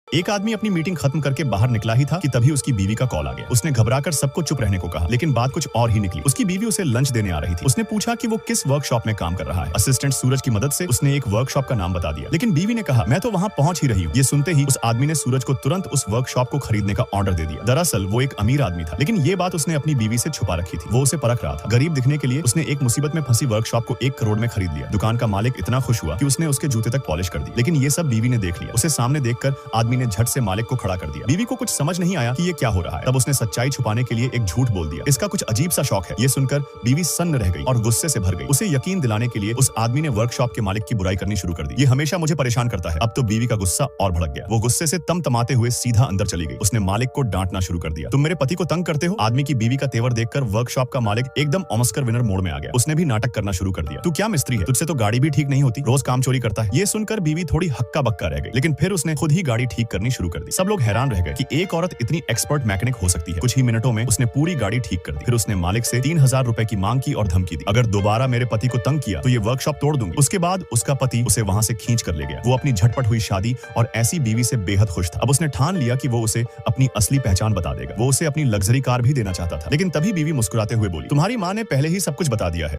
एक आदमी अपनी मीटिंग खत्म करके बाहर निकला ही था कि तभी उसकी बीवी का कॉल आ गया। उसने घबराकर सबको चुप रहने को कहा, लेकिन बात कुछ और ही निकली। उसकी बीवी उसे लंच देने आ रही थी। उसने पूछा कि वो किस वर्कशॉप में काम कर रहा है। असिस्टेंट सूरज की मदद से उसने एक वर्कशॉप का नाम बता दिया, लेकिन बीवी ने कहा, मैं तो वहां पहुंच ही रही हूँ। ये सुनते ही उस आदमी ने सूरज को तुरंत उस वर्कशॉप को खरीदने का ऑर्डर दे दिया। दरअसल वो एक अमीर आदमी था, लेकिन ये बात उसने अपनी बीवी से छुपा रखी थी। वो उसे परख रहा था। गरीब दिखने के लिए उसने एक मुसीबत में फंसी वर्कशॉप को 1 करोड़ में खरीद लिया। दुकान का मालिक इतना खुश हुआ कि उसने उसके जूते तक पॉलिश कर दी, लेकिन ये सब बीवी ने देख लिया। उसे सामने देखकर आदमी ने झट से मालिक को खड़ा कर दिया। बीवी को कुछ समझ नहीं आया कि ये क्या हो रहा है। तब उसने सच्चाई छुपाने के लिए एक झूठ बोल दिया। इसका कुछ अजीब सा शौक है। ये सुनकर बीवी सन्न रह गई और गुस्से से भर गई। उसे यकीन दिलाने के लिए उस आदमी ने वर्कशॉप के मालिक की बुराई करनी शुरू कर दी। ये हमेशा मुझे परेशान करता है। अब तो बीवी का गुस्सा और भड़क गया। वो गुस्से से तमतमाते हुए सीधा अंदर चली गई। उसने मालिक को डांटना शुरू कर दिया। तुम मेरे पति को तंग करते हो। आदमी की बीवी का तेवर देखकर वर्कशॉप का मालिक एकदम ऑस्कर विनर मोड में आ गया। उसने भी नाटक करना शुरू कर दिया। तू क्या मिस्त्री है? तुझसे तो गाड़ी भी ठीक नहीं होती, रोज काम चोरी करता है। ये सुनकर बीवी थोड़ी हक्का बक्का रह गई, लेकिन फिर उसने खुद ही गाड़ी ठीक करनी शुरू कर दी। सब लोग हैरान रह गए कि एक औरत इतनी एक्सपर्ट मैकेनिक हो सकती है। कुछ ही मिनटों में उसने पूरी गाड़ी ठीक कर दी। फिर उसने मालिक से 3000 रुपए की मांग की और धमकी दी, अगर दोबारा मेरे पति को तंग किया तो ये वर्कशॉप तोड़ दूंगी। उसके बाद उसका पति उसे वहां से खींच कर ले गया। वो अपनी झटपट हुई शादी और ऐसी बीवी से बेहद खुश था। अब उसने ठान लिया कि वो उसे अपनी असली पहचान बता देगा। वो उसे अपनी लग्जरी कार भी देना चाहता था, लेकिन तभी बीवी मुस्कुराते हुए बोली, तुम्हारी माँ ने पहले ही सब कुछ बता दिया है।